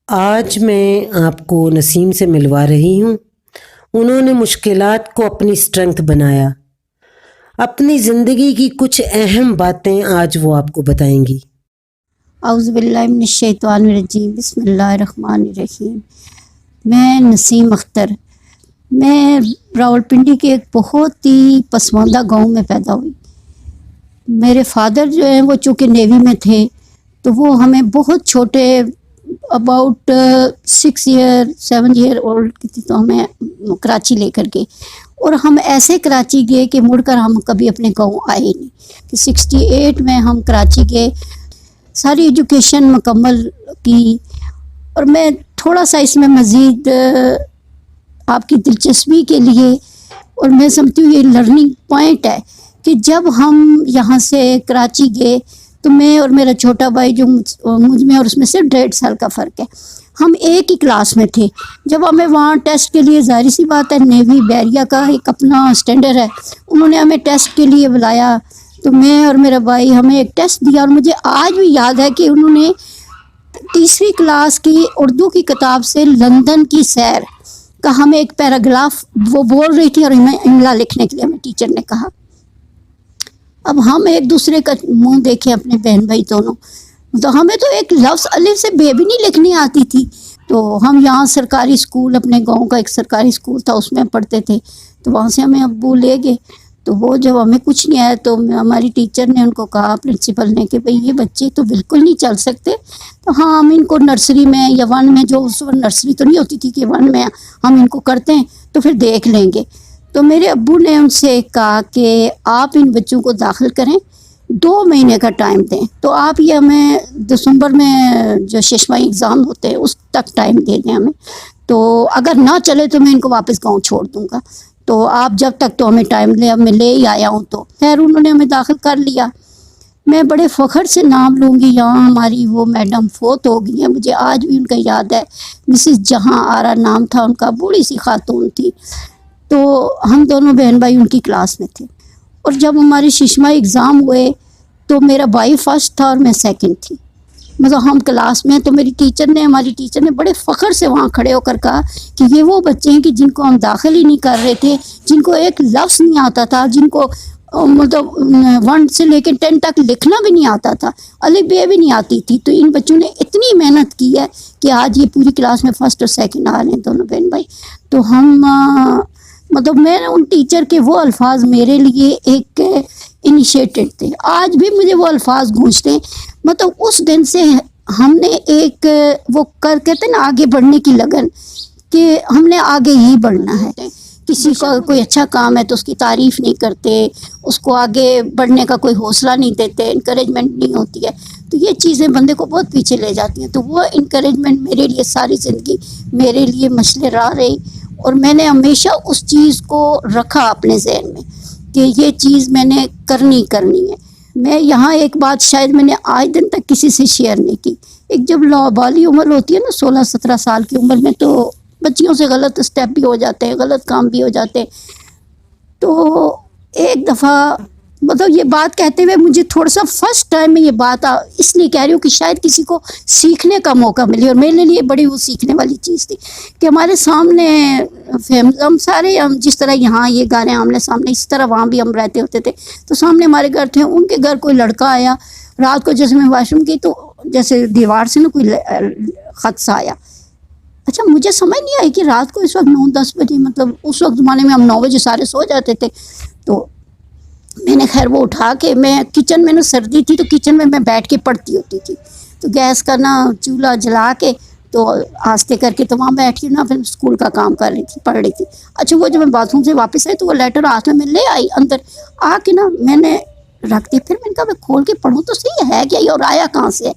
آج میں آپ کو نسیم سے ملوا رہی ہوں۔ انہوں نے مشکلات کو اپنی اسٹرنگتھ بنایا۔ اپنی زندگی کی کچھ اہم باتیں آج وہ آپ کو بتائیں گی۔ اعوذ باللہ من الشیطان الرجیم، بسم اللہ الرحمن الرحیم۔ میں نسیم اختر، میں راولپنڈی کے ایک بہت ہی پسماندہ گاؤں میں پیدا ہوئی۔ میرے فادر جو ہیں وہ چونکہ نیوی میں تھے تو وہ ہمیں بہت چھوٹے اباؤٹ 7 ایئر اولڈ کی تھی تو ہمیں کراچی لے کر گئے، اور ہم ایسے کراچی گئے کہ مڑ کر ہم کبھی اپنے گاؤں آئے نہیں۔ کہ 68 میں ہم کراچی گئے، ساری ایجوکیشن مکمل کی۔ اور میں تھوڑا سا اس میں مزید آپ کی دلچسپی کے لیے، اور میں سمجھتی ہوں یہ لرننگ پوائنٹ ہے کہ جب ہم یہاں سے کراچی گئے تو میں اور میرا چھوٹا بھائی جو مجھ میں اور اس میں صرف 1.5 سال کا فرق ہے، ہم ایک ہی کلاس میں تھے۔ جب ہمیں وہاں ٹیسٹ کے لیے، ظاہر سی بات ہے نیوی بیریا کا ایک اپنا اسٹینڈرڈ ہے، انہوں نے ہمیں ٹیسٹ کے لیے بلایا تو میں اور میرا بھائی ہمیں ایک ٹیسٹ دیا، اور مجھے آج بھی یاد ہے کہ انہوں نے 3ری کلاس کی اردو کی کتاب سے لندن کی سیر کا ہمیں ایک پیراگراف وہ بول رہی تھی اور ہمیں املا لکھنے کے لیے ہمیں ٹیچر نے کہا۔ اب ہم ایک دوسرے کا منہ دیکھیں، اپنے بہن بھائی دونوں، تو ہمیں تو ایک لفظ الف سے بے بھی نہیں لکھنی آتی تھی۔ تو ہم یہاں سرکاری اسکول، اپنے گاؤں کا ایک سرکاری اسکول تھا، اس میں پڑھتے تھے، تو وہاں سے ہمیں ابو لے گئے۔ تو وہ جب ہمیں کچھ نہیں آیا تو ہماری ٹیچر نے ان کو کہا، پرنسپل نے، کہ بھئی یہ بچے تو بالکل نہیں چل سکتے، تو ہاں ہم ان کو نرسری میں یا 1 میں، جو اس وقت نرسری تو نہیں ہوتی تھی کہ 1 میں ہم ان کو کرتے ہیں تو پھر دیکھ لیں گے۔ تو میرے ابو نے ان سے کہا کہ آپ ان بچوں کو داخل کریں، 2 مہینے کا ٹائم دیں، تو آپ یہ ہمیں دسمبر میں جو ششماہی ایگزام ہوتے ہیں اس تک ٹائم دے دیں ہمیں، تو اگر نہ چلے تو میں ان کو واپس گاؤں چھوڑ دوں گا، تو آپ جب تک تو ہمیں ٹائم لے، اب میں لے ہی آیا ہوں۔ تو خیر انہوں نے ہمیں داخل کر لیا۔ میں بڑے فخر سے نام لوں گی، یہاں ہماری وہ میڈم فوت ہو گئی ہیں، مجھے آج بھی ان کا یاد ہے، مسز جہاں آرا نام تھا ان کا، بوڑھی سی خاتون تھی۔ تو ہم دونوں بہن بھائی ان کی کلاس میں تھے، اور جب ہمارے ششماہی ایگزام ہوئے تو میرا بھائی فرسٹ تھا اور میں سیکنڈ تھی، مطلب ہم کلاس میں۔ تو ہماری ٹیچر نے بڑے فخر سے وہاں کھڑے ہو کر کہا کہ یہ وہ بچے ہیں کہ جن کو ہم داخل ہی نہیں کر رہے تھے، جن کو ایک لفظ نہیں آتا تھا، جن کو مطلب 1 سے لے کے 10 تک لکھنا بھی نہیں آتا تھا، الف بے بھی نہیں آتی تھی، تو ان بچوں نے اتنی محنت کی ہے کہ آج یہ پوری کلاس میں فرسٹ اور سیکنڈ آ رہے ہیں دونوں بہن بھائی۔ تو ہم مطلب میں ان ٹیچر کے وہ الفاظ میرے لیے ایک انیشیٹڈ تھے، آج بھی مجھے وہ الفاظ گونجتے ہیں۔ مطلب اس دن سے ہم نے ایک وہ کہتے ہیں نا آگے بڑھنے کی لگن، کہ ہم نے آگے ہی بڑھنا ہے۔ کسی کا کوئی اچھا کام ہے تو اس کی تعریف نہیں کرتے، اس کو آگے بڑھنے کا کوئی حوصلہ نہیں دیتے، انکریجمنٹ نہیں ہوتی ہے، تو یہ چیزیں بندے کو بہت پیچھے لے جاتی ہیں۔ تو وہ انکریجمنٹ میرے لیے ساری زندگی میرے لیے مشعل راہ رہی، اور میں نے ہمیشہ اس چیز کو رکھا اپنے ذہن میں کہ یہ چیز میں نے کرنی ہے۔ میں یہاں ایک بات شاید میں نے آج دن تک کسی سے شیئر نہیں کی، ایک جب لابالی عمر ہوتی ہے نا 16-17 سال کی عمر میں، تو بچیوں سے غلط اسٹیپ بھی ہو جاتے ہیں، غلط کام بھی ہو جاتے ہیں۔ تو ایک دفعہ مطلب یہ بات کہتے ہوئے مجھے تھوڑا سا فرسٹ ٹائم میں یہ بات اس لیے کہہ رہی ہوں کہ شاید کسی کو سیکھنے کا موقع ملے، اور میرے لیے بڑی وہ سیکھنے والی چیز تھی کہ ہمارے سامنے ہم سارے، ہم جس طرح یہاں یہ گھر ہیں آمنے سامنے، اس طرح وہاں بھی ہم رہتے ہوتے تھے، تو سامنے ہمارے گھر تھے، ان کے گھر کوئی لڑکا آیا رات کو، جیسے میں واش روم کی تو جیسے دیوار سے نا کوئی خط سا آیا۔ اچھا مجھے سمجھ نہیں آئی کہ رات کو اس وقت 9-10 بجے، مطلب اس وقت زمانے میں ہم 9 بجے سارے سو جاتے تھے، تو میں نے خیر وہ اٹھا کے، میں کچن میں نا سردی تھی تو کچن میں بیٹھ کے پڑھتی ہوتی تھی، تو گیس کا نا چولہا جلا کے تو آستے کر کے تو وہاں بیٹھ کے نا پھر اسکول کا کام کر رہی تھی، پڑھ رہی تھی۔ اچھا وہ جب میں باتھ روم سے واپس آئی تو وہ لیٹر ہاتھ میں لے آئی، اندر آ کے نا میں نے رکھ دی، پھر میں نے کہا میں کھول کے پڑھوں تو صحیح ہے کیا یہ، اور آیا کہاں سے ہے۔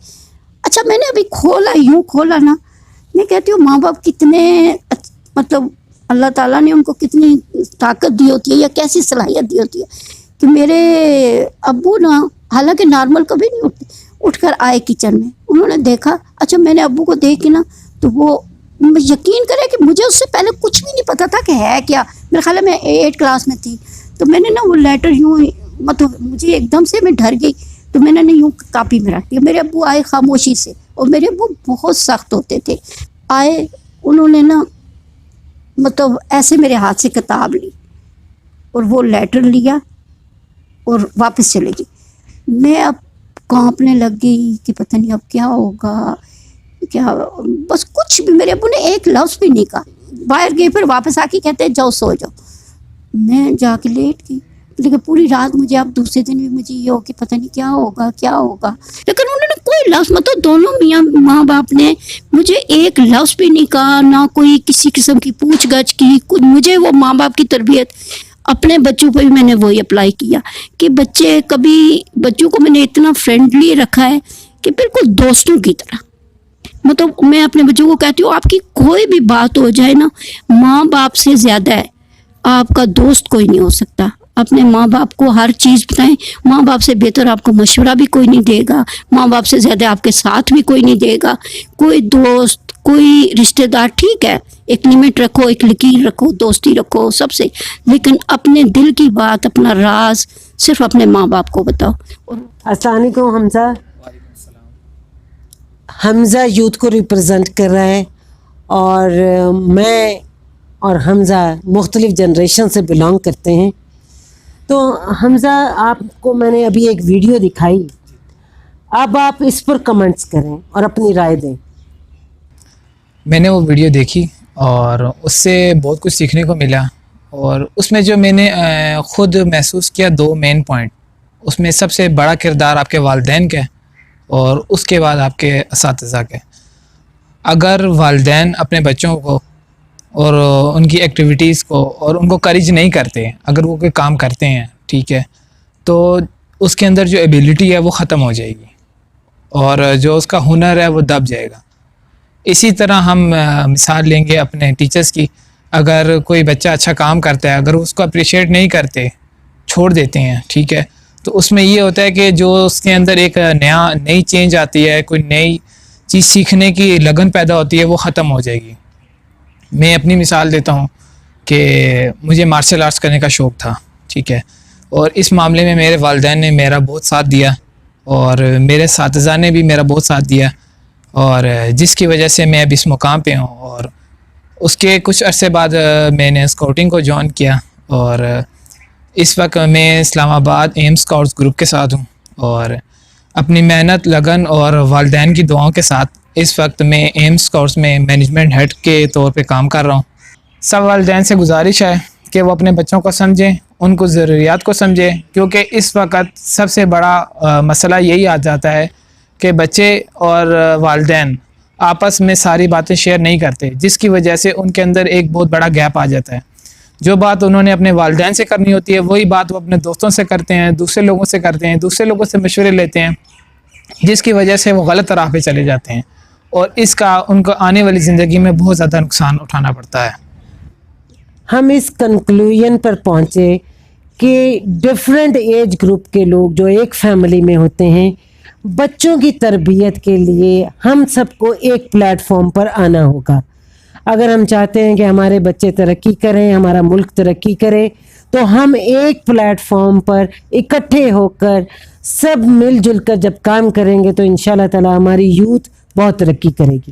اچھا میں نے ابھی کھولا نا، میں کہتی ہوں ماں باپ کتنے مطلب اللہ تعالیٰ نے ان کو کتنی طاقت دی ہوتی ہے یا کیسی صلاحیت دی ہوتی ہے کہ میرے ابو نا حالانکہ نارمل کبھی نہیں اٹھتے، اٹھ کر آئے کچن میں، انہوں نے دیکھا۔ اچھا میں نے ابو کو دیکھ کے نا، تو وہ یقین کرے کہ مجھے اس سے پہلے کچھ بھی نہیں پتا تھا کہ ہے کیا، میرے خیال ہے میں 8 کلاس میں تھی، تو میں نے نا وہ لیٹر یوں مطلب مجھے ایک دم سے میں ڈر گئی، تو میں نے یوں کاپی میں رکھ دیا۔ میرے ابو آئے خاموشی سے اور میرے ابو بہت سخت ہوتے تھے. آئے انہوں نے نا مطلب ایسے میرے ہاتھ سے کتاب لی اور وہ لیٹر لیا اور واپس چلے گئی. میں اب کانپنے لگ گئی کہ پتہ نہیں اب کیا ہوگا کیا. بس کچھ بھی میرے ابو نے ایک لفظ بھی نہیں کہا. باہر گئے پھر واپس آ کے کہتے جاؤ سو جاؤ. میں جا کے لیٹ گئی. لیکن پوری رات مجھے اب دوسرے دن بھی مجھے یہ ہو کہ پتہ نہیں کیا ہوگا کیا ہوگا. لیکن انہوں نے کوئی لفظ مطلب دونوں میاں ماں باپ نے مجھے ایک لفظ بھی نہیں کہا, نہ کوئی کسی قسم کی پوچھ گچھ کی. مجھے وہ ماں باپ کی تربیت اپنے بچوں پہ بھی میں نے وہی اپلائی کیا کہ بچوں کو میں نے اتنا فرینڈلی رکھا ہے کہ بالکل دوستوں کی طرح. مطلب میں اپنے بچوں کو کہتی ہوں آپ کی کوئی بھی بات ہو جائے نا, ماں باپ سے زیادہ ہے آپ کا دوست کوئی نہیں ہو سکتا. اپنے ماں باپ کو ہر چیز بتائیں. ماں باپ سے بہتر آپ کو مشورہ بھی کوئی نہیں دے گا, ماں باپ سے زیادہ آپ کے ساتھ بھی کوئی نہیں دے گا. کوئی دوست کوئی رشتہ دار ٹھیک ہے ایک لمٹ رکھو, ایک لکیر رکھو, دوستی رکھو سب سے, لیکن اپنے دل کی بات اپنا راز صرف اپنے ماں باپ کو بتاؤ. السلام علیکم. حمزہ یوتھ کو ریپرزینٹ کر رہا ہے اور میں اور حمزہ مختلف جنریشن سے بلانگ کرتے ہیں. تو حمزہ آپ کو میں نے ابھی ایک ویڈیو دکھائی, اب آپ اس پر کمنٹس کریں اور اپنی رائے دیں. میں نے وہ ویڈیو دیکھی اور اس سے بہت کچھ سیکھنے کو ملا, اور اس میں جو میں نے خود محسوس کیا 2 مین پوائنٹ. اس میں سب سے بڑا کردار آپ کے والدین کا ہے اور اس کے بعد آپ کے اساتذہ کے. اگر والدین اپنے بچوں کو اور ان کی ایکٹیویٹیز کو اور ان کو کریج نہیں کرتے, اگر وہ کوئی کام کرتے ہیں ٹھیک ہے, تو اس کے اندر جو ایبیلٹی ہے وہ ختم ہو جائے گی اور جو اس کا ہنر ہے وہ دب جائے گا. اسی طرح ہم مثال لیں گے اپنے ٹیچرز کی. اگر کوئی بچہ اچھا کام کرتا ہے, اگر اس کو اپریشیٹ نہیں کرتے, چھوڑ دیتے ہیں ٹھیک ہے, تو اس میں یہ ہوتا ہے کہ جو اس کے اندر ایک نئی چینج آتی ہے, کوئی نئی چیز سیکھنے کی لگن پیدا ہوتی ہے, وہ ختم ہو جائے گی. میں اپنی مثال دیتا ہوں کہ مجھے مارشل آرٹس کرنے کا شوق تھا ٹھیک ہے, اور اس معاملے میں میرے والدین نے میرا بہت ساتھ دیا اور میرے اساتذہ نے بھی میرا بہت ساتھ دیا, اور جس کی وجہ سے میں اب اس مقام پہ ہوں. اور اس کے کچھ عرصے بعد میں نے اسکاؤٹنگ کو جوائن کیا اور اس وقت میں اسلام آباد ایم اسکاؤٹس گروپ کے ساتھ ہوں, اور اپنی محنت لگن اور والدین کی دعاؤں کے ساتھ اس وقت میں ایم اسکاؤٹس میں مینجمنٹ ہیڈ کے طور پہ کام کر رہا ہوں. سب والدین سے گزارش ہے کہ وہ اپنے بچوں کو سمجھیں, ان کو ضروریات کو سمجھیں, کیونکہ اس وقت سب سے بڑا مسئلہ یہی آ جاتا ہے کہ بچے اور والدین آپس میں ساری باتیں شیئر نہیں کرتے, جس کی وجہ سے ان کے اندر ایک بہت بڑا گیپ آ جاتا ہے. جو بات انہوں نے اپنے والدین سے کرنی ہوتی ہے وہی بات وہ اپنے دوستوں سے کرتے ہیں, دوسرے لوگوں سے کرتے ہیں, دوسرے لوگوں سے مشورے لیتے ہیں, جس کی وجہ سے وہ غلط راہ پہ چلے جاتے ہیں, اور اس کا ان کو آنے والی زندگی میں بہت زیادہ نقصان اٹھانا پڑتا ہے. ہم اس کنکلوژن پر پہنچے کہ ڈفرینٹ ایج گروپ کے لوگ جو ایک فیملی میں ہوتے ہیں, بچوں کی تربیت کے لیے ہم سب کو ایک پلیٹ فارم پر آنا ہوگا. اگر ہم چاہتے ہیں کہ ہمارے بچے ترقی کریں, ہمارا ملک ترقی کرے, تو ہم ایک پلیٹ فارم پر اکٹھے ہو کر سب مل جل کر جب کام کریں گے تو انشاءاللہ تعالی ہماری یوتھ بہت ترقی کرے گی.